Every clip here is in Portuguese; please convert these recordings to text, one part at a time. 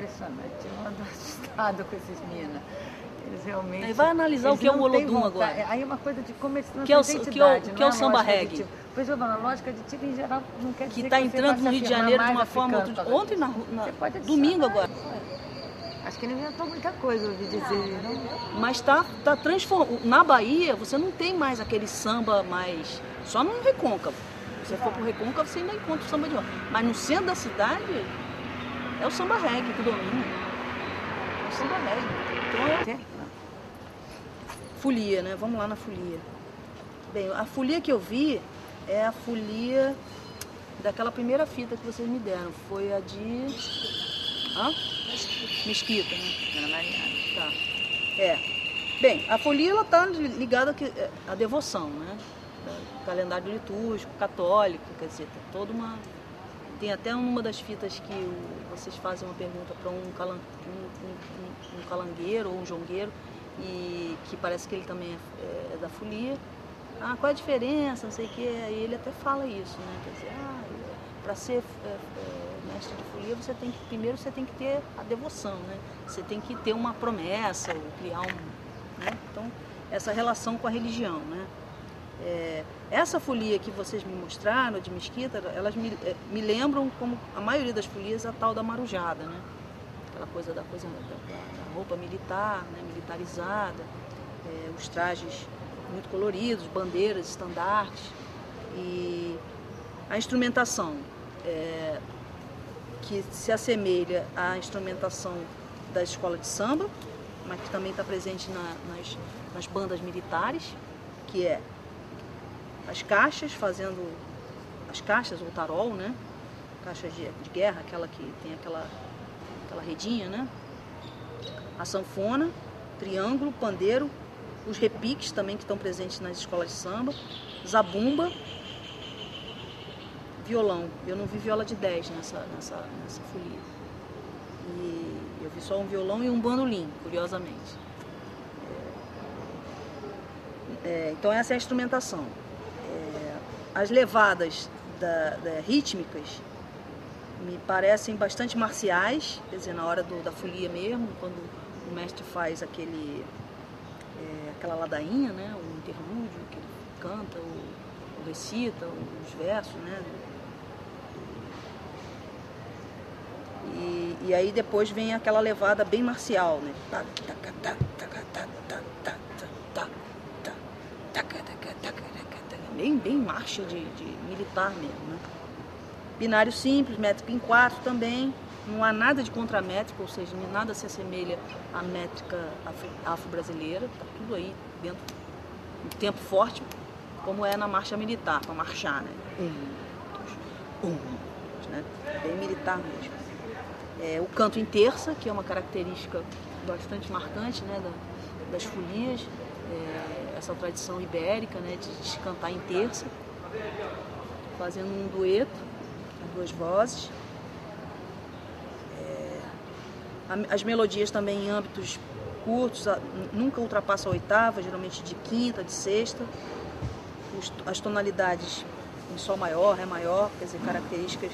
impressionante. Eu ando assustado com esses meninos. Eles realmente... Aí vai analisar o que é o Olodum agora. Aí é uma coisa de como eles que é o samba reggae. Pois eu, a lógica aditiva em geral não quer dizer que está entrando no Rio de Janeiro de uma forma... Ontem, domingo agora. Acho que ele inventou muita coisa, eu ouvi dizer. Mas tá transformando. Na Bahia, você não tem mais aquele samba mais... Só no Recôncavo. Se você for pro Recôncavo, você ainda encontra o samba de roda. Mas no centro da cidade, é o samba reggae que domina. É o samba reggae. Então folia, né? Vamos lá na folia. Bem, a folia que eu vi é a folia daquela primeira fita que vocês me deram. Foi a de... Mesquita, né? Ana Mariana. Tá. Bem, a folia ela tá ligada à devoção, né? Calendário litúrgico, católico, quer dizer, tem toda uma... Tem até uma das fitas que vocês fazem uma pergunta para um calangueiro ou um jongueiro, e que parece que ele também é da folia. Qual é a diferença, não sei o que, aí ele até fala isso, né? Quer dizer, para ser mestre de folia, primeiro você tem que ter a devoção, né? Você tem que ter uma promessa, ou criar né? Então, essa relação com a religião, né? Essa folia que vocês me mostraram, de Mesquita, elas me lembram, como a maioria das folias, a tal da marujada, né? Aquela coisa da roupa militar, né? Militarizada, os trajes muito coloridos, bandeiras, estandartes, e a instrumentação que se assemelha à instrumentação da escola de samba, mas que também está presente nas bandas militares, que é as caixas, fazendo as caixas ou tarol, né? Caixas de guerra, aquela que tem aquela redinha, né? A sanfona, triângulo, pandeiro, os repiques também que estão presentes nas escolas de samba, zabumba, violão. Eu não vi viola de 10 nessa folia. E eu vi só um violão e um bandolim, curiosamente. Então essa é a instrumentação. As levadas rítmicas me parecem bastante marciais, quer dizer, na hora da folia mesmo, quando o mestre faz aquela ladainha, né, o interlúdio, que ele canta, ou recita, os versos, né. E aí depois vem aquela levada bem marcial, né. Bem marcha de militar mesmo, né? Binário simples, métrica em 4 também, não há nada de contramétrica, ou seja, nada se assemelha à métrica afro-brasileira, tá tudo aí dentro do tempo forte, como é na marcha militar, para marchar, né? Né? Bem militar mesmo. O canto em terça, que é uma característica bastante marcante, né, das folias, essa tradição ibérica, né, de se cantar em terça, fazendo um dueto, duas vozes. As melodias também em âmbitos curtos, nunca ultrapassam a oitava, geralmente de quinta, de sexta. As tonalidades em sol maior, ré maior, quer dizer, características.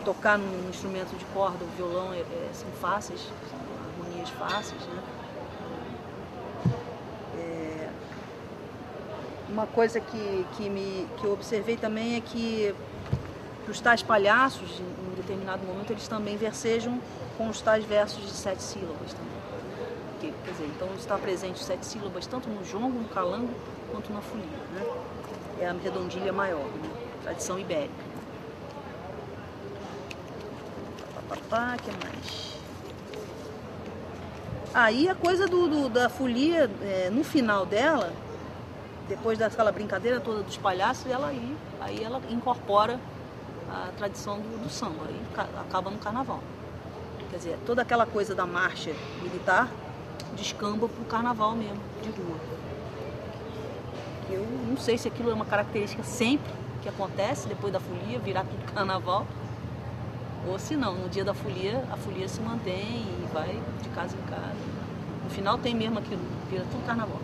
Tocar num instrumento de corda, o violão, são fáceis, são harmonias fáceis, né? Uma coisa que eu observei também é que os tais palhaços, em determinado momento, eles também versejam com os tais versos de 7 sílabas também. Quer dizer, então está presente os 7 sílabas tanto no jongo, no calango, quanto na folia, né? É a redondilha maior, né? Tradição ibérica. Que mais? Aí a coisa da folia, no final dela, depois daquela brincadeira toda dos palhaços, aí ela incorpora a tradição do samba, aí acaba no carnaval. Quer dizer, toda aquela coisa da marcha militar descamba para o carnaval mesmo, de rua. Eu não sei se aquilo é uma característica sempre que acontece, depois da folia, virar tudo carnaval, ou se não, no dia da folia, a folia se mantém e vai de casa em casa. No final tem mesmo aquilo, vira tudo carnaval.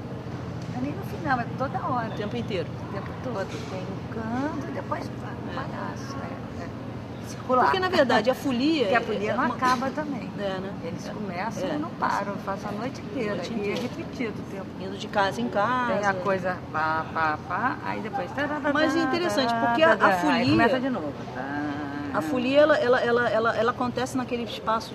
Não é nem no final, é toda hora. O tempo inteiro. O tempo todo. Tem um canto e depois o palhaço. circular. Porque, na verdade, a folia... Porque a folia não acaba também. Né? Eles começam e não param, passam a noite inteira. E é repetido o tempo. Indo de casa em casa. Tem a coisa pá, aí depois... Mas é interessante, porque a folia... Aí começa de novo. A folia, ela acontece naquele espaço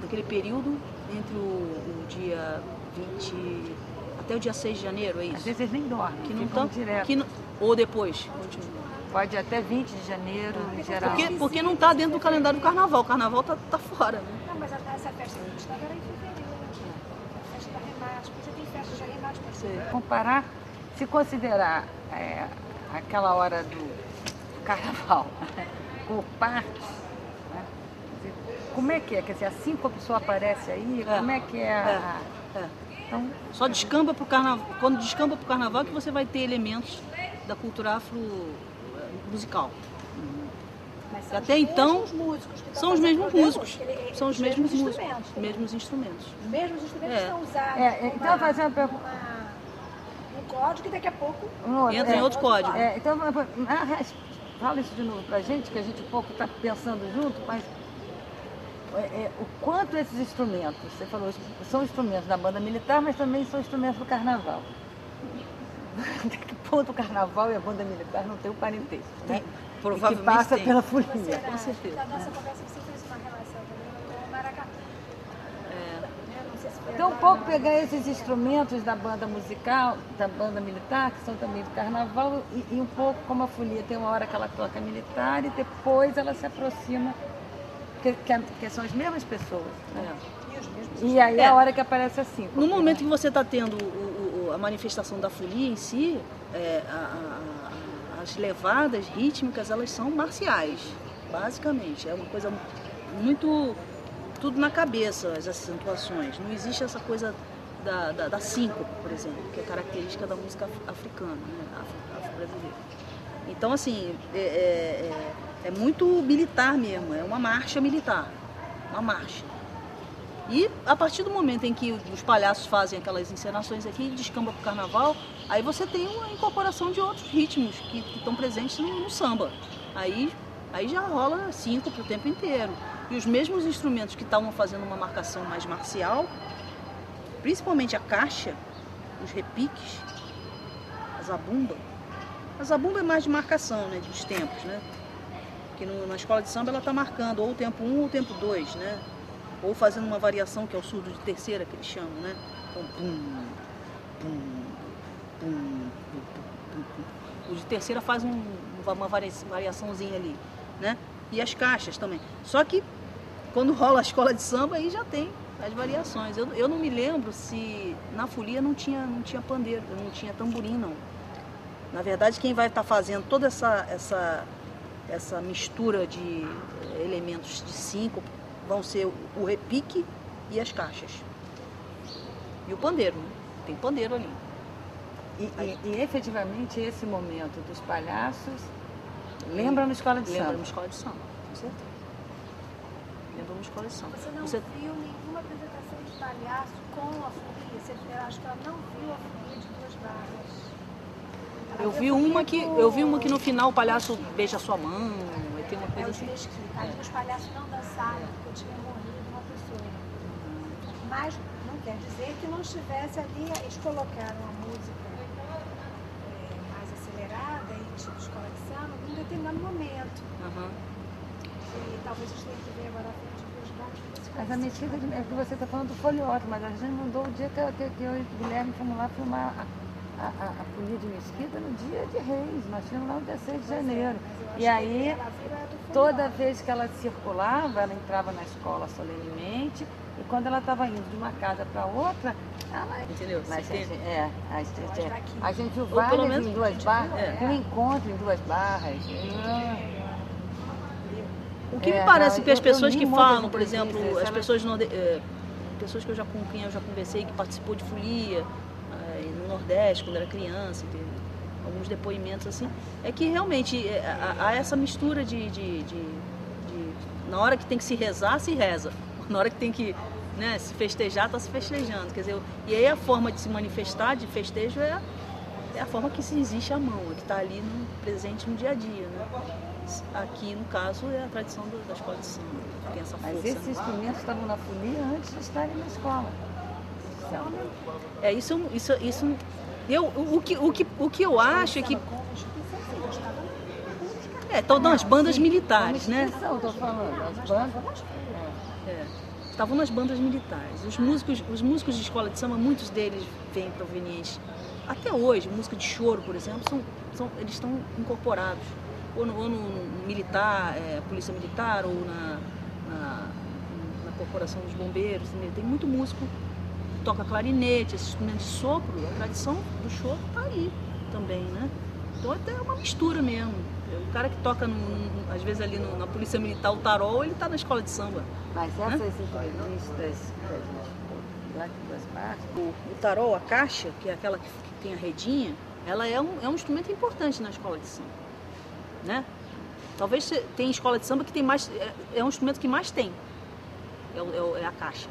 naquele período entre o dia 20 até o dia 6 de janeiro, é isso? Às vezes eles nem dormem, que não ficam tão, direto. que não, ou depois, continua. Pode ir até 20 de janeiro, em geral. Porque não está dentro do calendário do carnaval, o carnaval tá fora, né? Não, mas essa festa que a gente estava era em fevereiro. A festa da Renaspe, você tem festa da Renaspe para você. Comparar, se considerar aquela hora do carnaval por partes, né? Como é que é? Quer dizer, assim que a pessoa aparece aí, como é que é Então, só descamba para o carnaval, quando descamba para o carnaval que você vai ter elementos da cultura afro musical. Mas até então são os mesmos músicos, são os mesmos músicos, mesmos instrumentos. Os mesmos instrumentos são usados. Então, fazer uma pergunta. Um código e daqui a pouco entra em outro código. Então, fala isso de novo pra gente, que a gente um pouco está pensando junto, mas o quanto esses instrumentos, você falou, são instrumentos da banda militar, mas também são instrumentos do carnaval. Até que ponto o carnaval e a banda militar não tem o parentesco, né? Provavelmente que passa tem. pela folia. Com certeza. Na nossa conversa você fez uma relação também com o maracatu. Não sei se foi Então, um agora, pouco pegar esses instrumentos da banda musical, da banda militar, que são também do carnaval, e um pouco como a folia, tem uma hora que ela toca militar e depois ela se aproxima, que são as mesmas pessoas, né? E aí é a hora que aparece assim. No momento que você está tendo a manifestação da folia em si, as levadas rítmicas, elas são marciais, basicamente. É uma coisa muito... tudo na cabeça, as acentuações. Não existe essa coisa da síncope, por exemplo, que é característica da música africana, né? Afro-brasileira. Então, assim, é muito militar mesmo, é uma marcha militar, uma marcha. E a partir do momento em que os palhaços fazem aquelas encenações aqui, descamba para o carnaval, aí você tem uma incorporação de outros ritmos que estão presentes no samba. Aí já rola síncope o tempo inteiro. E os mesmos instrumentos que estavam fazendo uma marcação mais marcial, principalmente a caixa, os repiques, a zabumba. A zabumba é mais de marcação, né, dos tempos, né? Que na escola de samba ela está marcando ou o tempo 1 ou o tempo 2, né? Ou fazendo uma variação que é o surdo de terceira que eles chamam, né? Então, pum, pum, pum, pum, pum, pum. O de terceira faz uma variaçãozinha ali, né? E as caixas também. Só que quando rola a escola de samba aí já tem as variações. Eu não me lembro se na folia não tinha pandeiro, não tinha tamborim, não. Na verdade, quem vai estar fazendo toda essa mistura de elementos de síncope vão ser o repique e as caixas. E o pandeiro, né? Tem pandeiro ali. E efetivamente esse momento dos palhaços lembra uma escola de samba? Lembra uma escola de samba, com certeza. Lembra uma escola de samba. Você não viu nenhuma apresentação de palhaço com a folia? Eu acho que ela não viu a folia de duas barras. Eu vi uma que no final o palhaço beija a sua mão, tem uma coisa assim. Os palhaços não dançaram porque tinha morrido uma pessoa. Mas não quer dizer que não estivesse ali, eles colocaram a música mais acelerada e tipo escola de samba num determinado momento. E talvez a gente tenha que ver agora a frente dos bancos. Mas a mexida é que você está falando do folioto, mas a gente mudou o dia que eu e o Guilherme fomos lá filmar a folia de Mesquita no dia de Reis, nós tínhamos lá no dia 6 de janeiro. E aí, toda vez que ela circulava, ela entrava na escola solenemente, e quando ela estava indo de uma casa para outra, ela... Entendeu? A gente viu várias em duas barras, um encontro em duas barras. O que me parece que as pessoas que falam, por exemplo, as pessoas pessoas com quem eu já conversei, que participou de folia, no Nordeste, quando era criança, tem alguns depoimentos assim, é que realmente há essa mistura na hora que tem que se rezar, se reza. Na hora que tem que, né, se festejar, está se festejando. Quer dizer, e aí a forma de se manifestar de festejo é a forma que se existe a mão, que está ali presente no dia a dia, né? Aqui, no caso, é a tradição da escola de samba, que tem essa força. Mas esses instrumentos estavam na folia antes de estarem na escola. O que eu acho é que... Estão nas bandas militares, né? Estou falando, as bandas... Estavam nas bandas militares. Os músicos de escola de samba, muitos deles vêm provenientes. Até hoje, música de choro, por exemplo, eles estão incorporados. Ou no militar, polícia militar, ou na corporação dos bombeiros. Tem muito músico que toca clarinete, esse instrumento de sopro. A tradição do choro está aí também, né? Então até é uma mistura mesmo. O cara que toca, às vezes, ali na polícia militar, o tarol, ele está na escola de samba. Mas essas entrevistas das duas partes... O tarol, a caixa, que é aquela que tem a redinha, ela é um instrumento importante na escola de samba, né? Talvez tenha escola de samba que tem mais... É um instrumento que mais tem. É a caixa.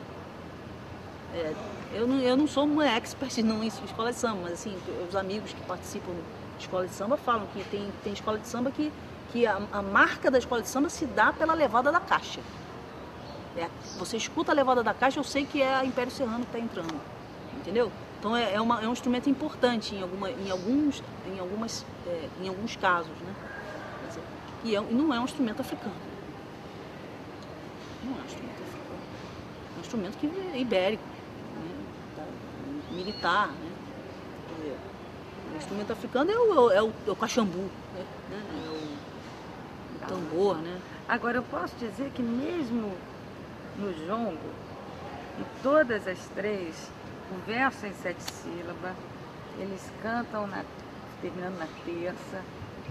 Eu não sou uma expert não em escola de samba, mas assim, os amigos que participam de escola de samba falam que tem escola de samba que a marca da escola de samba se dá pela levada da caixa. Você escuta a levada da caixa, eu sei que é a Império Serrano que está entrando, entendeu? Então é um instrumento importante em alguns casos, né? E não é um instrumento africano. Não é um instrumento africano. É um instrumento que é ibérico, né? Militar, né? O instrumento africano é o caxambu, né? É o tambor, né? Agora, eu posso dizer que mesmo no jongo, em todas as três, o verso em 7 sílabas, eles cantam terminando na terça,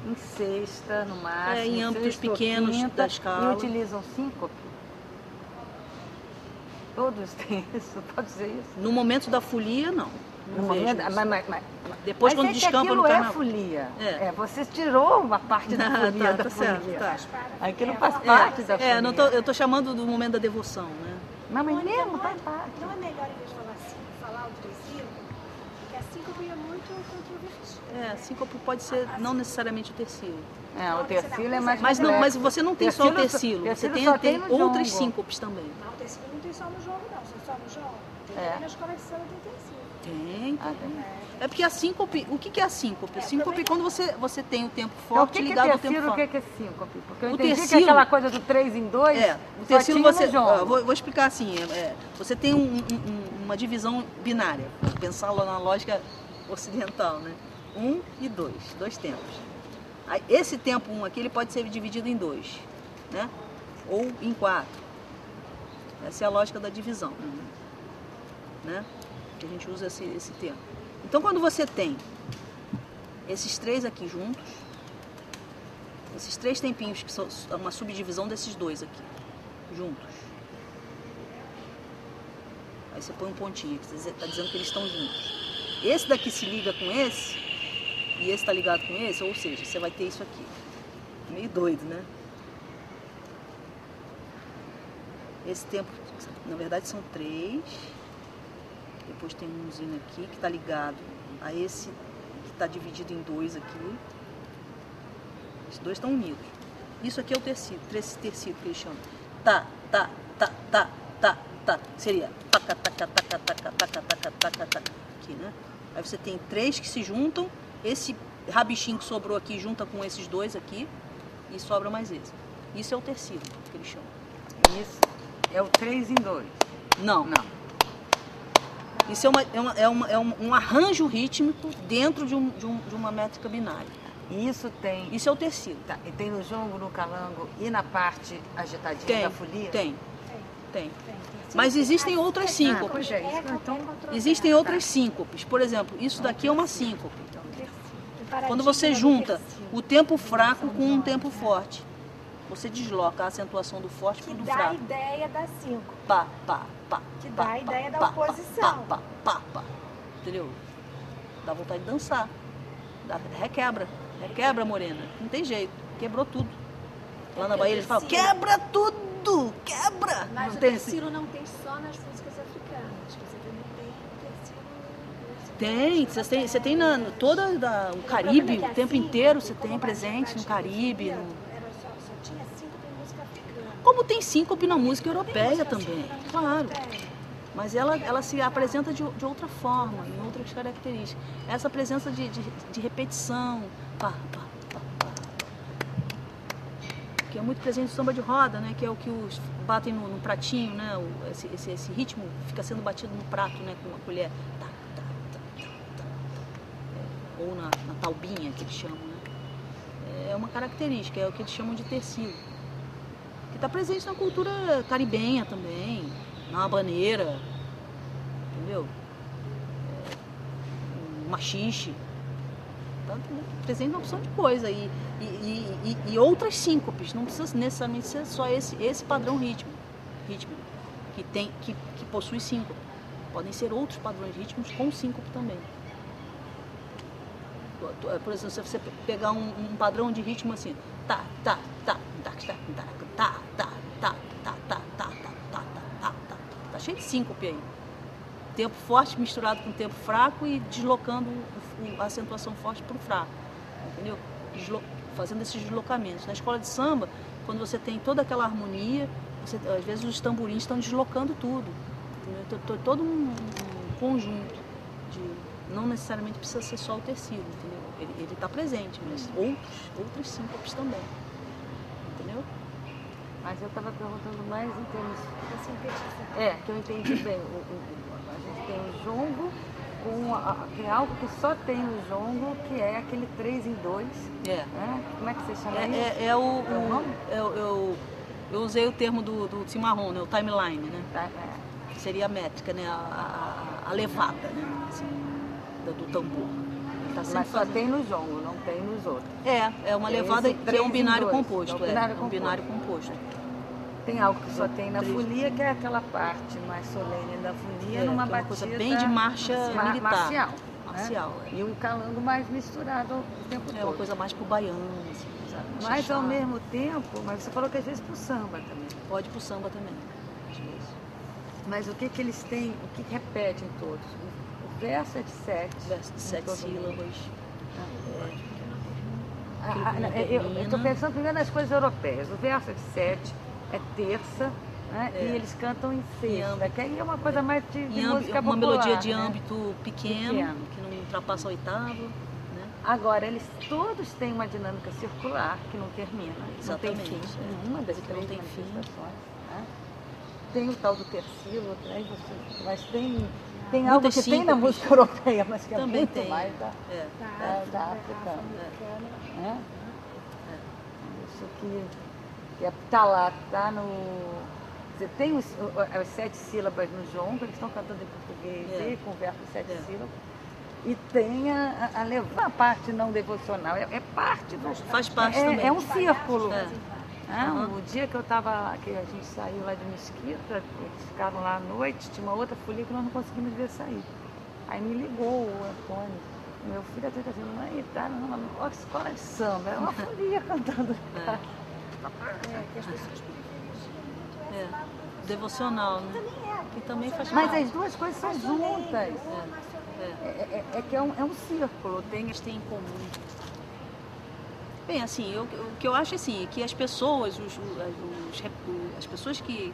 em sexta, no máximo, em âmbitos pequenos da escala. E utilizam síncope. Todos têm isso, pode dizer isso? No momento da folia, não. Depois, mas quando descampa no carnaval. É folia. Você tirou uma parte da folia da folia. Aquilo faz parte da folia. Eu estou chamando do momento da devoção, né? Mas mesmo faz parte. Não é melhor, em vez de falar assim, falar o tricíncope? Porque a síncope é muito controvertida. Síncope pode ser não necessariamente o tercilo. O tercilo é mais mas você não tem só o tercilo. Você tem outras síncopes também. Não, o tercilo não tem só no jogo, não. Só no jogo. Tem na escola de samba tem tercilo. Tem. É porque a síncope, o que é a síncope? A síncope é quando você tem o tempo forte ligado ao tempo forte. O que é síncope? Porque eu entendi que é aquela coisa do 3 em 2, o tercilo você... Vou explicar assim, você tem uma divisão binária, pensar lá na lógica ocidental, né? 1 e 2, 2 tempos. Aí, esse tempo 1 aqui, ele pode ser dividido em 2, né? Ou em 4. Essa é a lógica da divisão, né? Que a gente usa esse termo. Então, quando você tem esses 3 aqui juntos, esses 3 tempinhos que são uma subdivisão desses 2 aqui, juntos. Aí você põe um pontinho, que está dizendo que eles estão juntos. Esse daqui se liga com esse, e esse está ligado com esse, ou seja, você vai ter isso aqui. Meio doido, né? Esse tempo, na verdade, são 3. Depois tem umzinho aqui que está ligado a esse que está dividido em 2 aqui. Esses 2 estão unidos. Isso aqui é o tecido, esse tecido que eles chamam. Tá. Seria taca, taca, taca, taca, taca, taca, taca, taca. Aqui, né? Aí você tem 3 que se juntam. Esse rabichinho que sobrou aqui junta com esses 2 aqui. E sobra mais esse. Isso é o tecido que eles chamam. Isso é o 3 em 2. Não. Isso é um arranjo rítmico dentro de uma métrica binária. Isso é o tecido. Tá. E tem no jongo, no calango e na parte agitadinha da folia? Tem. Mas existem outras síncopes. Existem outras síncopes. Por exemplo, isso daqui é uma síncope. Quando você junta o tempo fraco com um tempo forte, você desloca a acentuação do forte para o do fraco. Que dá a ideia da síncope. Pá. Que dá a ideia da oposição. Pá. Entendeu? Dá vontade de dançar. Requebra, morena. Não tem jeito. Quebrou tudo. Lá na Bahia eles falam, quebra tudo! Quebra! Mas o tercilo não tem só nas músicas africanas. Você também tem o tercilo Tem, você tem toda o Caribe, o tempo inteiro você tem presente no Caribe. Só tinha síncope em música africana. Como tem síncope na música europeia também, claro. Mas ela se apresenta de outra forma, em outras características. Essa presença de repetição, que é muito presente no samba de roda, né? Que é o que os batem no pratinho, né? Esse ritmo fica sendo batido no prato, né? Com uma colher. Ou na taubinha, que eles chamam, né? É uma característica, é o que eles chamam de tercilo. Que está presente na cultura caribenha também, na habaneira, entendeu? O machixe. Está presente na opção de coisa. E outras síncopes, não precisa necessariamente ser só esse padrão rítmico que possui síncope. Podem ser outros padrões rítmicos com síncope também. Por exemplo, se você pegar um padrão de ritmo assim, tá, cheio de síncope aí. Tempo forte misturado com tempo fraco e deslocando a acentuação forte para o fraco, entendeu? Fazendo esses deslocamentos. Na escola de samba, quando você tem toda aquela harmonia, às vezes os tamborins estão deslocando tudo, entendeu? Todo um conjunto de... Não necessariamente precisa ser só o tecido, entendeu? Ele está presente, mas outros síncopes também, entendeu? Mas eu estava perguntando mais em termos... que eu entendi bem. A gente tem o jongo, tem algo que só tem o jongo, que é aquele 3 em 2. Como é que você chama isso? Eu usei o termo do cimarrão, né? O timeline, né? Que seria a métrica, né? A levada, né? Assim, do tambor. Mas só tem no jongo, não tem nos outros. É uma levada que é um binário composto. Um binário composto. Tem algo que só tem na folia, que é aquela parte mais solene da folia, numa batida... coisa bem de marcha militar. Marcial. E um calango mais misturado o tempo todo. É uma coisa mais pro baiano, assim, sabe? Mas ao mesmo tempo, mas você falou que às vezes pro samba também. Pode pro samba também, às vezes. Mas o que eles têm, o que repetem todos? O verso é de 7. Verso de 7 sílabas. Eu estou pensando primeiro nas coisas europeias. O verso é de 7, é terça, né? E eles cantam em sexta, que aí é uma coisa mais de música popular. Uma melodia de âmbito pequeno, que não ultrapassa a oitava. Né? Agora, eles todos têm uma dinâmica circular que não termina. Exatamente. Não tem fim. Nenhuma das três manifestações. Né? Tem o tal do tercilo, mas tem algo que tem na música europeia, mas que é também muito tem. Mais da africana. Isso que tá lá, tá no... Você tem as 7 sílabas no jongo, eles estão cantando em português e com verso de 7 sílabas. E tem a parte não devocional, é parte do... Faz parte também. É um círculo. O dia que que a gente saiu lá de Mesquita, eles ficaram lá à noite, tinha uma outra folia que nós não conseguimos ver sair. Aí me ligou o Antônio, meu filho até dizendo, mãe, tá numa escola de samba, era uma folia cantando. Que as pessoas preferem devocional, né? Que também faz parte. Mas as duas coisas são juntas. É que é um círculo, eles têm em comum. Bem, assim, o que eu acho assim, é que as pessoas, as pessoas que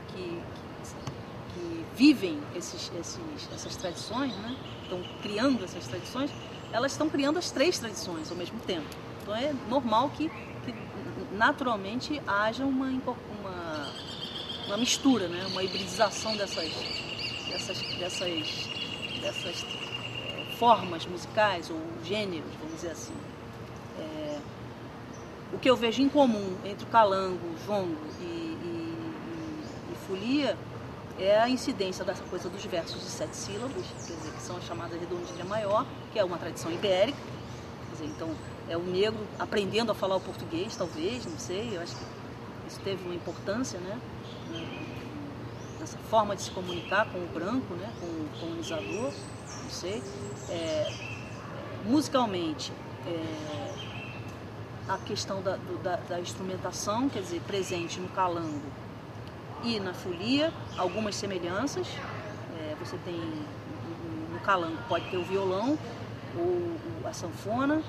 vivem essas tradições, né? Estão criando essas tradições, elas estão criando as 3 tradições ao mesmo tempo. Então é normal que naturalmente haja uma mistura, né? Uma hibridização dessas formas musicais ou gêneros, vamos dizer assim. O que eu vejo em comum entre o calango, jongo e folia é a incidência dessa coisa dos versos de 7 sílabas, quer dizer, que são as chamadas redondilha maior, que é uma tradição ibérica. Quer dizer, então, é o negro aprendendo a falar o português, talvez, não sei, eu acho que isso teve uma importância, né? Nessa forma de se comunicar com o branco, né? Com o colonizador, não sei. Musicalmente, a questão da instrumentação, quer dizer, presente no calango e na folia, algumas semelhanças. Você tem no no calango pode ter o violão ou a sanfona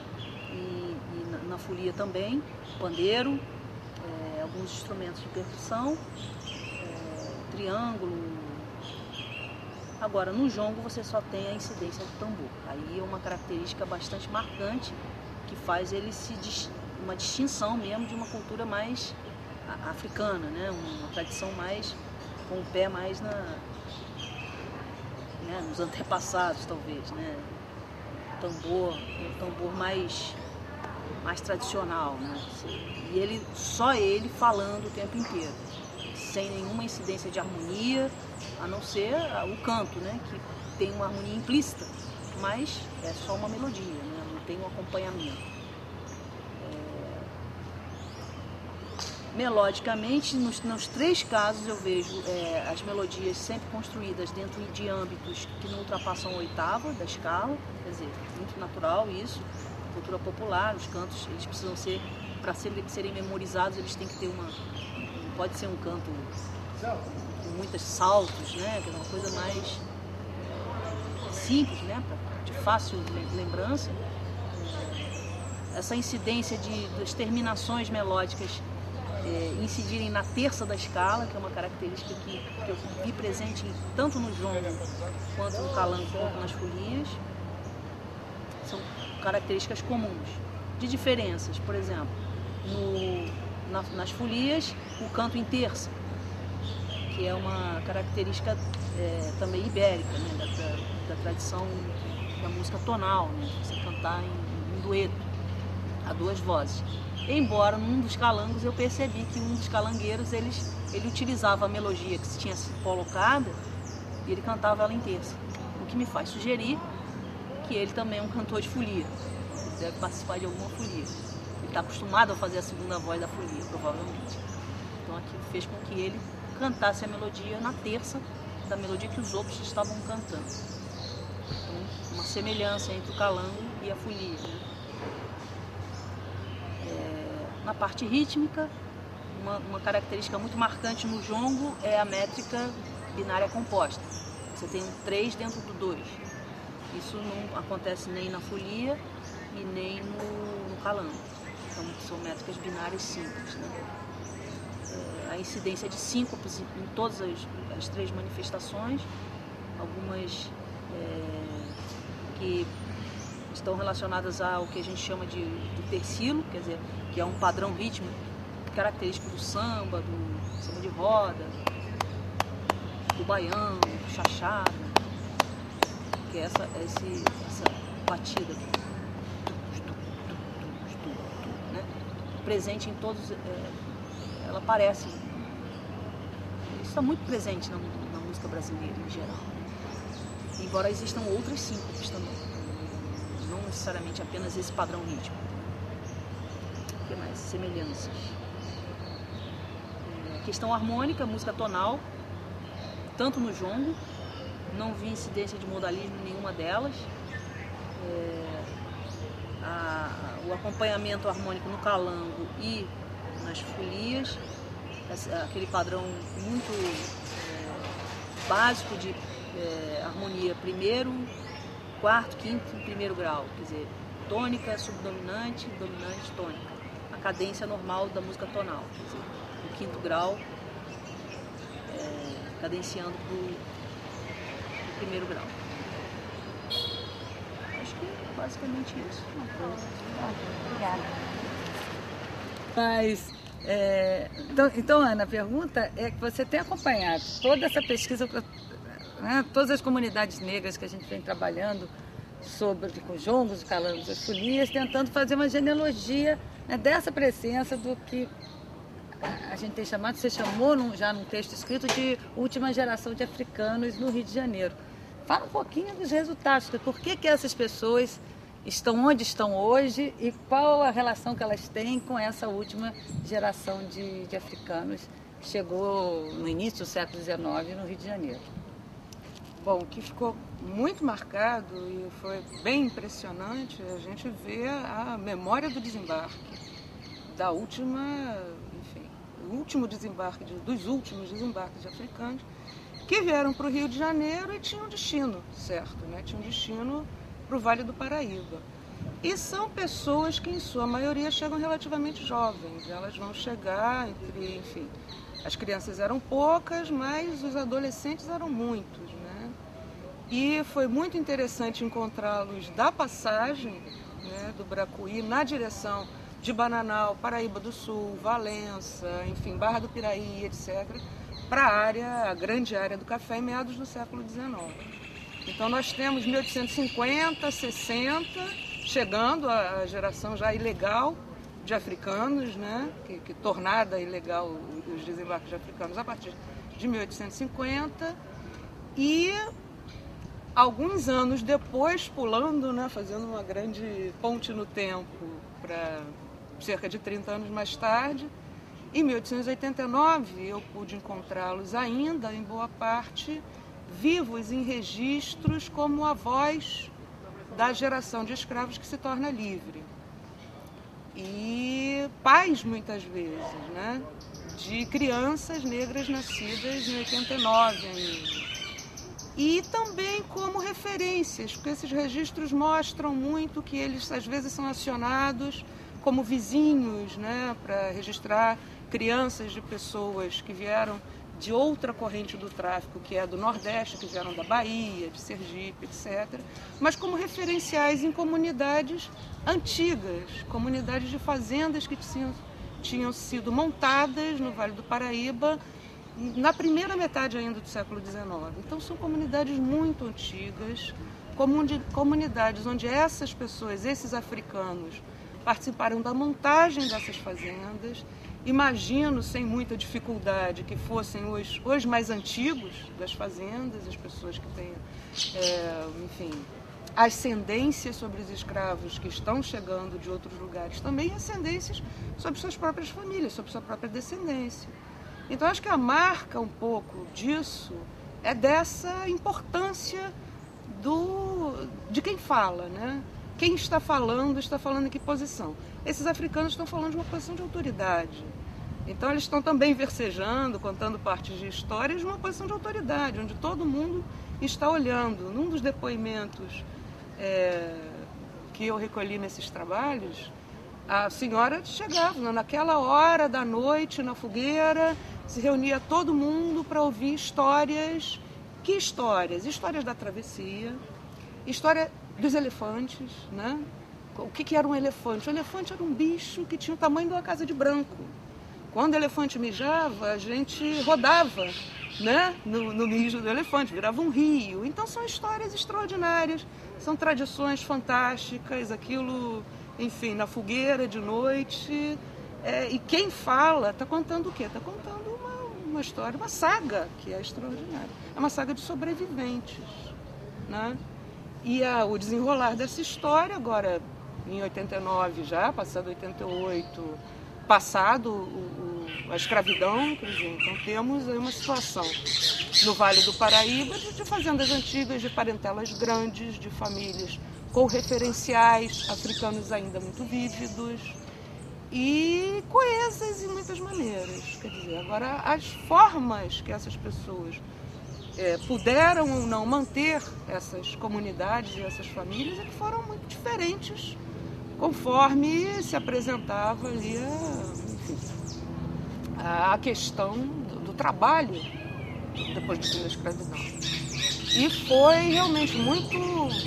e na folia também, pandeiro, alguns instrumentos de percussão, triângulo. Agora, no jongo você só tem a incidência do tambor. Aí é uma característica bastante marcante que faz ele uma distinção mesmo de uma cultura mais africana, né? Uma tradição mais com o pé mais nos antepassados, talvez, né? Um tambor mais tradicional, né? E só ele falando o tempo inteiro, sem nenhuma incidência de harmonia, a não ser o canto, né? Que tem uma harmonia implícita, mas é só uma melodia, né? Não tem um acompanhamento. Melodicamente, nos 3 casos eu vejo as melodias sempre construídas dentro de âmbitos que não ultrapassam a 8ª da escala, quer dizer, muito natural isso, cultura popular, os cantos eles precisam ser, para serem memorizados, eles têm que ter não pode ser um canto com muitos saltos, né, que é uma coisa mais simples, né, de fácil lembrança. Essa incidência das terminações melódicas incidirem na terça da escala, que é uma característica que eu vi presente tanto no jongo, quanto no calango, quanto nas folias. São características comuns. De diferenças, por exemplo, nas folias, o canto em terça, que é uma característica também ibérica, né, da tradição da música tonal, né, você cantar em dueto, a 2 vozes. Embora num dos calangos eu percebi que um dos calangueiros ele utilizava a melodia que tinha sido colocada e ele cantava ela em terça, o que me faz sugerir que ele também é um cantor de folia, ele deve participar de alguma folia, ele está acostumado a fazer a segunda voz da folia, provavelmente. Então aquilo fez com que ele cantasse a melodia na terça da melodia que os outros estavam cantando. Então, uma semelhança entre o calango e a folia, né? Na parte rítmica, uma característica muito marcante no jongo é a métrica binária composta. Você tem um 3 dentro do 2. Isso não acontece nem na folia e nem no calango. Então, são métricas binárias simples, né? A incidência de síncopes em todas as 3 manifestações, algumas que estão relacionadas ao que a gente chama de tercilo, quer dizer, que é um padrão rítmico característico do samba de roda, do baião, do chachado, que é essa batida, né? Presente em todos, ela aparece, isso está muito presente na música brasileira em geral, embora existam outras síncopes também, não necessariamente apenas esse padrão rítmico. O que mais? Semelhanças. Questão harmônica, música tonal, tanto no jongo, não vi incidência de modalismo em nenhuma delas. O acompanhamento harmônico no calango e nas folias, aquele padrão muito básico de harmonia primeiro, quarto, quinto e primeiro grau, quer dizer, tônica, subdominante, dominante, tônica. A cadência normal da música tonal, quer dizer, o quinto grau cadenciando para o primeiro grau. Acho que é basicamente isso. Obrigada. Mas, então, Ana, a pergunta é que você tem acompanhado toda essa pesquisa, né, todas as comunidades negras que a gente vem trabalhando sobre os jongos, os calangos, as folias, tentando fazer uma genealogia, né, dessa presença do que a gente tem chamado, você chamou já num texto escrito, de última geração de africanos no Rio de Janeiro. Fala um pouquinho dos resultados, por que essas pessoas estão onde estão hoje e qual a relação que elas têm com essa última geração de africanos que chegou no início do século XIX no Rio de Janeiro. Bom, o que ficou muito marcado e foi bem impressionante, a gente vê a memória do desembarque, da última, enfim, dos últimos desembarques de africanos, que vieram para o Rio de Janeiro e tinham destino, certo, né? Tinham destino para o Vale do Paraíba. E são pessoas que, em sua maioria, chegam relativamente jovens. Elas vão chegar entre, enfim, as crianças eram poucas, mas os adolescentes eram muitos, né? E foi muito interessante encontrá-los da passagem, né, do Bracuí na direção de Bananal, Paraíba do Sul, Valença, enfim, Barra do Piraí, etc., para a grande área do café em meados do século XIX. Então nós temos 1850, 60, chegando a geração já ilegal de africanos, né, que tornada ilegal os desembarques de africanos a partir de 1850, e alguns anos depois, pulando, né, fazendo uma grande ponte no tempo para cerca de 30 anos mais tarde, em 1889 eu pude encontrá-los ainda, em boa parte, vivos em registros como avós da geração de escravos que se torna livre. E pais, muitas vezes, né, de crianças negras nascidas em 89 ainda. E também como referências, porque esses registros mostram muito que eles às vezes são acionados como vizinhos, né, para registrar crianças de pessoas que vieram de outra corrente do tráfico, que é do Nordeste, que vieram da Bahia, de Sergipe, etc., mas como referenciais em comunidades antigas, comunidades de fazendas que tinham sido montadas no Vale do Paraíba na primeira metade ainda do século XIX. Então são comunidades muito antigas, comunidades onde essas pessoas, esses africanos, participaram da montagem dessas fazendas. Imagino, sem muita dificuldade, que fossem os mais antigos das fazendas, as pessoas que têm, enfim, ascendências sobre os escravos que estão chegando de outros lugares também, e ascendências sobre suas próprias famílias, sobre sua própria descendência. Então, acho que a marca um pouco disso é dessa importância de quem fala, né? Quem está falando em que posição? Esses africanos estão falando de uma posição de autoridade. Então eles estão também versejando, contando partes de histórias de uma posição de autoridade, onde todo mundo está olhando. Num dos depoimentos que eu recolhi nesses trabalhos, a senhora chegava naquela hora da noite, na fogueira, se reunia todo mundo para ouvir histórias. Que histórias? Histórias da travessia, história dos elefantes, né? O que era um elefante? O elefante era um bicho que tinha o tamanho de uma casa de branco. Quando o elefante mijava, a gente rodava, né, no mijo do elefante, virava um rio. Então são histórias extraordinárias, são tradições fantásticas, aquilo, enfim, na fogueira de noite. E quem fala está contando o quê? Está contando uma história, uma saga que é extraordinária. É uma saga de sobreviventes, né? E o desenrolar dessa história, agora em 89 já, passado 88, passado a escravidão, quer dizer, então temos aí uma situação no Vale do Paraíba de fazendas antigas, de parentelas grandes, de famílias com referenciais africanos ainda muito vívidos e coesas em muitas maneiras. Quer dizer, agora as formas que essas pessoas puderam ou não manter essas comunidades e essas famílias é que foram muito diferentes conforme se apresentava ali a questão do trabalho depois do fim da escravidão. E foi realmente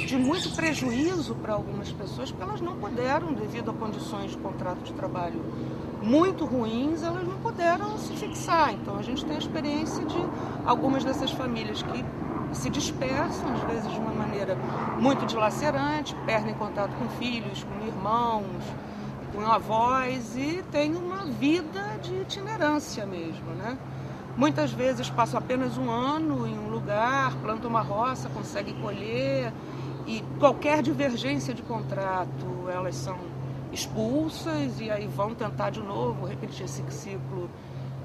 de muito prejuízo para algumas pessoas, porque elas não puderam, devido a condições de contrato de trabalho muito ruins, elas não puderam se fixar. Então a gente tem a experiência de algumas dessas famílias que se dispersam, às vezes de uma maneira muito dilacerante, perdem contato com filhos, com irmãos, com avós e têm uma vida de itinerância mesmo, né? Muitas vezes passam apenas um ano em um lugar, plantam uma roça, conseguem colher e qualquer divergência de contrato, elas são expulsas e aí vão tentar de novo repetir esse ciclo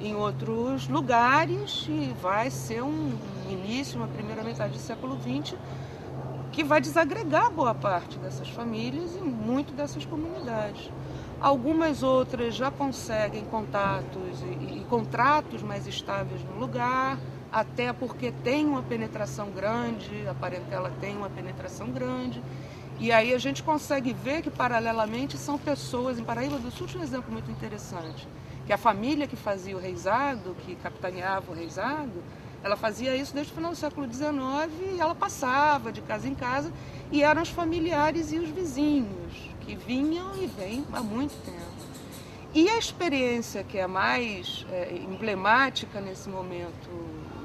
em outros lugares e vai ser um início, uma primeira metade do século XX que vai desagregar boa parte dessas famílias e muito dessas comunidades. Algumas outras já conseguem contatos e contratos mais estáveis no lugar, até porque tem uma penetração grande, a parentela tem uma penetração grande. E aí a gente consegue ver que, paralelamente, são pessoas... Em Paraíba do Sul tinha um exemplo muito interessante, que a família que fazia o reizado, que capitaneava o reizado, ela fazia isso desde o final do século XIX e ela passava de casa em casa, e eram os familiares e os vizinhos, que vinham e vêm há muito tempo. E a experiência que é mais emblemática nesse momento,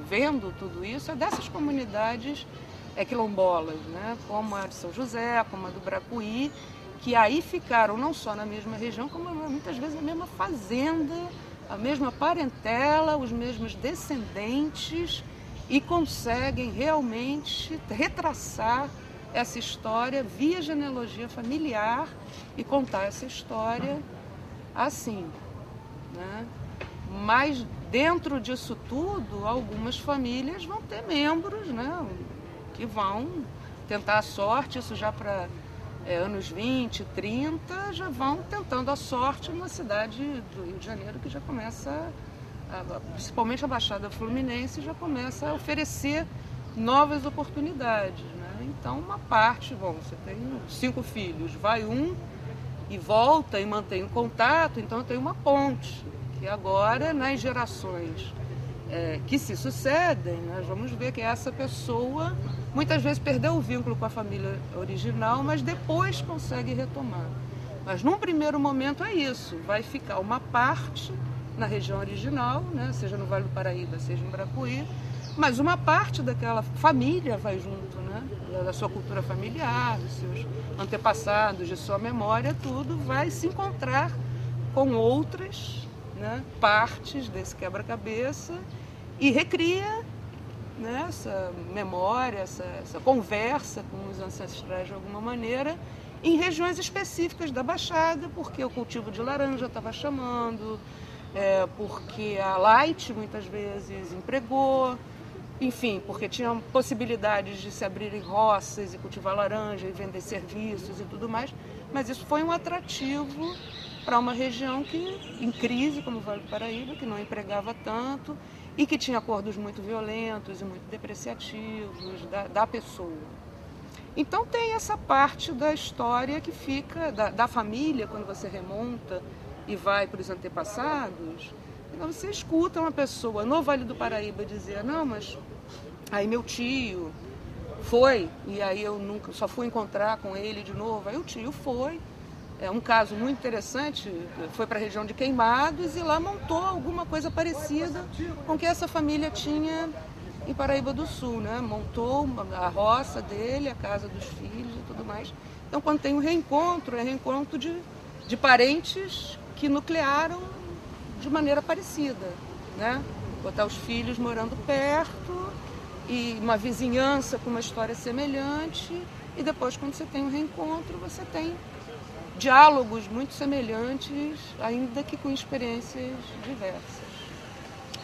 vendo tudo isso, é dessas comunidades quilombolas, né? Como a de São José, como a do Bracuí, que aí ficaram não só na mesma região, como muitas vezes na mesma fazenda, a mesma parentela, os mesmos descendentes, e conseguem realmente retraçar essa história via genealogia familiar e contar essa história assim, né? Mas dentro disso tudo, algumas famílias vão ter membros, né, que vão tentar a sorte, isso já para anos 20, 30, já vão tentando a sorte na cidade do Rio de Janeiro, que já começa, principalmente a Baixada Fluminense, já começa a oferecer novas oportunidades, né? Então, uma parte, bom, você tem 5 filhos, vai um e volta e mantém o contato, então tem uma ponte, que agora, nas gerações que se sucedem, nós vamos ver que essa pessoa muitas vezes perdeu o vínculo com a família original, mas depois consegue retomar. Mas num primeiro momento é isso, vai ficar uma parte na região original, né, seja no Vale do Paraíba, seja em Bracuí, mas uma parte daquela família vai junto, né, da sua cultura familiar, dos seus antepassados, de sua memória, tudo vai se encontrar com outras, né, partes desse quebra-cabeça e recria, né, essa memória, essa conversa com os ancestrais de alguma maneira, em regiões específicas da Baixada, porque o cultivo de laranja estava chamando, porque a Light muitas vezes empregou, enfim, porque tinham possibilidades de se abrirem roças e cultivar laranja e vender serviços e tudo mais, mas isso foi um atrativo para uma região que, em crise, como o Vale do Paraíba, que não empregava tanto e que tinha acordos muito violentos e muito depreciativos da pessoa. Então tem essa parte da história que fica, da família, quando você remonta e vai para os antepassados, então você escuta uma pessoa no Vale do Paraíba dizer, não, mas aí meu tio foi, e aí eu nunca, só fui encontrar com ele de novo, aí o tio foi. Um caso muito interessante, foi para a região de Queimados e lá montou alguma coisa parecida com o que essa família tinha em Paraíba do Sul, né? Montou a roça dele, a casa dos filhos e tudo mais. Então, quando tem um reencontro, é reencontro de parentes que nuclearam de maneira parecida, né? Botar os filhos morando perto e uma vizinhança com uma história semelhante, e depois, quando você tem um reencontro, você tem diálogos muito semelhantes, ainda que com experiências diversas.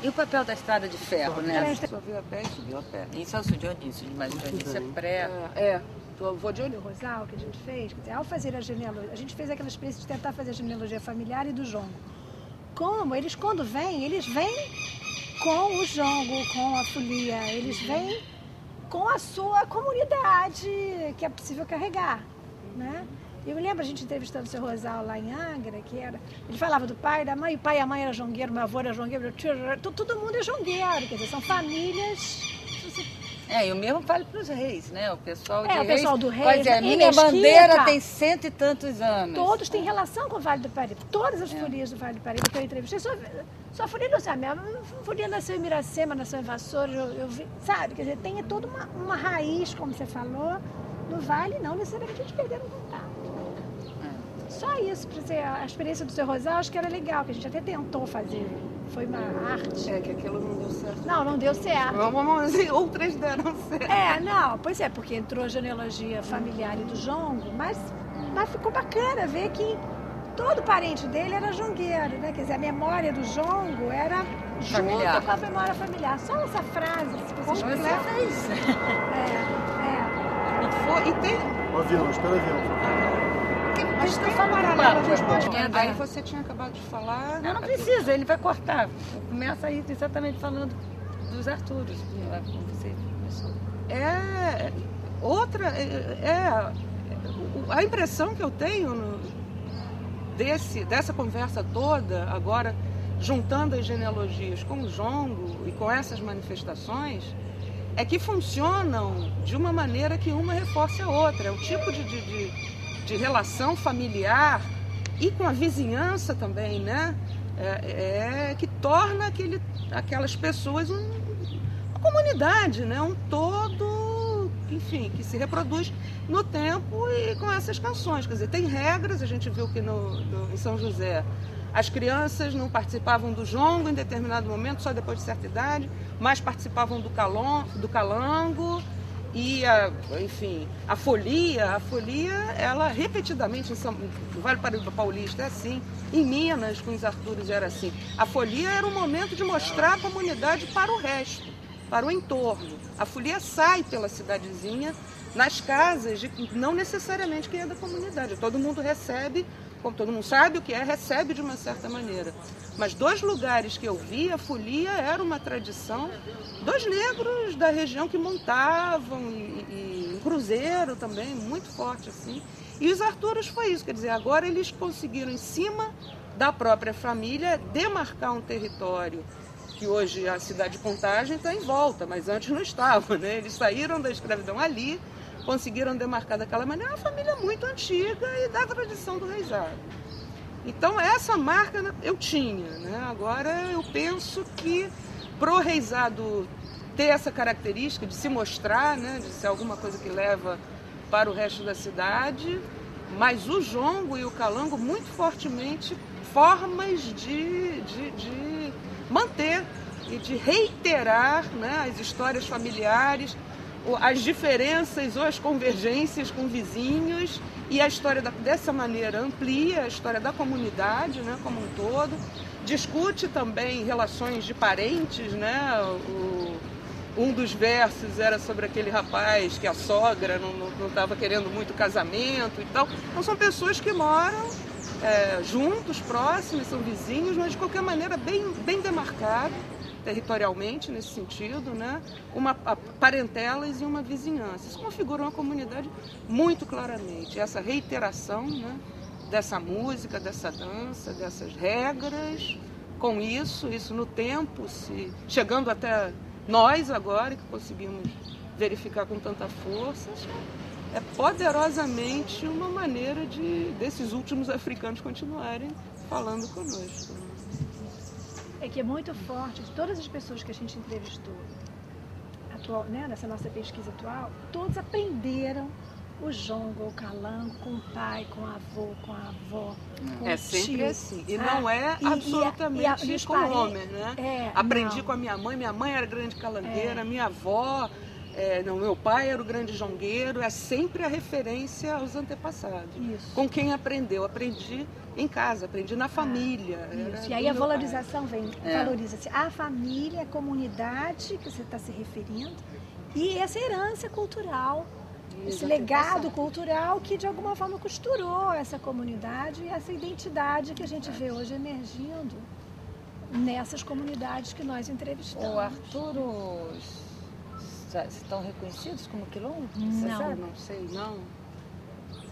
E o papel da estrada de ferro, né? Só veio a pé e subiu a pé. Isso é o Dionísio, mas o Dionísio é pré... Vou de olho. O Rosal, que a gente fez, quer dizer, ao fazer a genealogia, a gente fez aquela experiência de tentar fazer a genealogia familiar e do jongo. Como eles, quando vêm, eles vêm com o jongo, com a folia, eles vêm com a sua comunidade que é possível carregar, né? Eu me lembro a gente entrevistando o seu Rosal lá em Angra, que era... Ele falava do pai, da mãe, o pai e a mãe eram jongueiros, meu avô era jongueiro, meu tio era... Todo mundo é jongueiro, quer dizer, são famílias... Eu mesmo falo para os reis, né? O pessoal de o pessoal do rei. Pois é, minha bandeira tem 100 e tantos anos. Todos têm relação com o Vale do Paraíba. Todas as folias do Vale do Paraíba que eu entrevistei, só folia não sabe, a folia nasceu em Miracema, nasceu em Vassoura, eu vi, sabe? Quer dizer, tem toda uma raiz, como você falou, no Vale, não necessariamente a gente perderam o contato. Só isso, para dizer, a experiência do seu Rosal, acho que era legal, que a gente até tentou fazer. Foi uma arte. Que aquilo não deu certo. Não deu certo. Outras deram certo. Pois é, porque entrou a genealogia familiar e do jongo, mas ficou bacana ver que todo parente dele era jongueiro, né? Quer dizer, a memória do jongo era familiar. Junto com a memória familiar. Só essa frase, se vocês quiserem. E tem... O avião, espera o avião. Mas tem uma aí você tinha acabado de falar... Não precisa, ele vai cortar. Começa aí exatamente falando dos Arturos, como você começou. A impressão que eu tenho dessa conversa toda, agora juntando as genealogias com o jongo e com essas manifestações, é que funcionam de uma maneira que uma reforça a outra. É o tipo de relação familiar e com a vizinhança também, né? Que torna aquelas pessoas uma comunidade, né? Um todo, enfim, que se reproduz no tempo e com essas canções. Quer dizer, tem regras, a gente viu que em São José as crianças não participavam do jongo em determinado momento, só depois de certa idade, mas participavam do calango e, enfim, a folia, ela repetidamente, no Vale do Paulista é assim, em Minas, com os Arturos era assim. A folia era um momento de mostrar a comunidade para o resto, para o entorno. A folia sai pela cidadezinha, nas casas, não necessariamente quem é da comunidade. Todo mundo recebe, como todo mundo sabe o que recebe de uma certa maneira. Mas 2 lugares que eu vi, a folia era uma tradição dos negros da região que montavam, e um cruzeiro também, muito forte assim. E os Arturos foi isso, quer dizer, agora eles conseguiram, em cima da própria família, demarcar um território que hoje a cidade de Contagem está em volta, mas antes não estava, né? Eles saíram da escravidão ali, conseguiram demarcar daquela maneira, uma família muito antiga e da tradição do reisado. Então essa marca eu tinha, né? Agora eu penso que pro reisado ter essa característica de se mostrar, né? De ser alguma coisa que leva para o resto da cidade, mas o jongo e o calango muito fortemente formas de manter e de reiterar, né, as histórias familiares, as diferenças ou as convergências com vizinhos, e a história dessa maneira amplia a história da comunidade, né, como um todo. Discute também relações de parentes, né? Um dos versos era sobre aquele rapaz que a sogra não estava querendo muito casamento e tal. Então são pessoas que moram juntos, próximos, são vizinhos, mas de qualquer maneira bem demarcado territorialmente nesse sentido, né? Parentelas e uma vizinhança. Isso configura uma comunidade muito claramente. Essa reiteração, né, dessa música, dessa dança, dessas regras, com isso no tempo, chegando até nós agora, que conseguimos verificar com tanta força, é poderosamente uma maneira desses últimos africanos continuarem falando conosco. É que é muito forte, de todas as pessoas que a gente entrevistou, né, nessa nossa pesquisa atual, todos aprenderam o jongo, o calango, com o pai, com o avô, com a avó, com o sempre tio. assim. E não é absolutamente com o homem, né? Aprendi com a minha mãe era grande calangueira, minha avó, meu pai era o grande jongueiro, é sempre a referência aos antepassados. Isso. Com quem aprendeu? Aprendi em casa, aprendi na família. Isso. E aí a valorização valoriza-se a família, a comunidade que você está se referindo, e essa herança cultural, esse legado cultural que de alguma forma costurou essa comunidade e essa identidade que a gente vê hoje emergindo nessas comunidades que nós entrevistamos. O Arturos estão reconhecidos como quilombo? Não sei, não.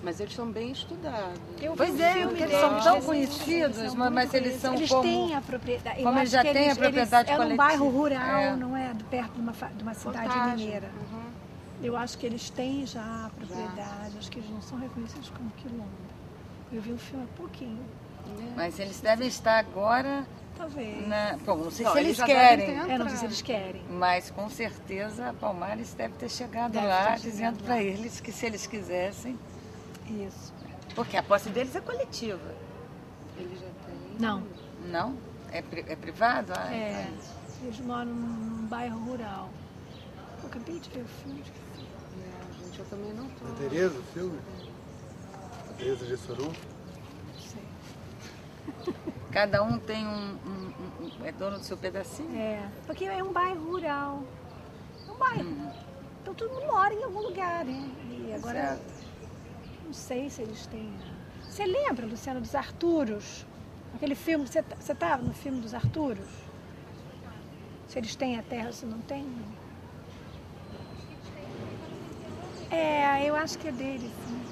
Mas eles são bem estudados. Pois é, porque eles são tão conhecidos, mas eles são eles como... têm a propriedade. Como eles já têm a propriedade coletiva. É um bairro rural, não é perto de uma cidade Contagem. mineira. Uhum. Eu acho que eles têm já a propriedade, acho que eles não são reconhecidos como quilombo. Eu vi o filme há pouquinho. Mas eles devem estar agora... Talvez. Bom, não sei se eles já querem. Não sei se eles querem. Mas com certeza a Palmares deve ter chegado lá dizendo para eles que se eles quisessem. Isso. Porque a posse deles é coletiva. Eles já têm. Não. Não? É privado? Eles moram num bairro rural. Eu acabei de ver o filme. Gente, eu também não tô. É Tereza o filme? Tereza de Sorum? Não sei. Cada um tem é dono do seu pedacinho? Porque é um bairro rural. É um bairro. Então todo mundo mora em algum lugar, né? E agora, não sei se eles têm... Você lembra, Luciana, dos Arturos? Aquele filme, você estava no filme dos Arturos? Se eles têm a terra ou se não têm? É, eu acho que é deles, sim.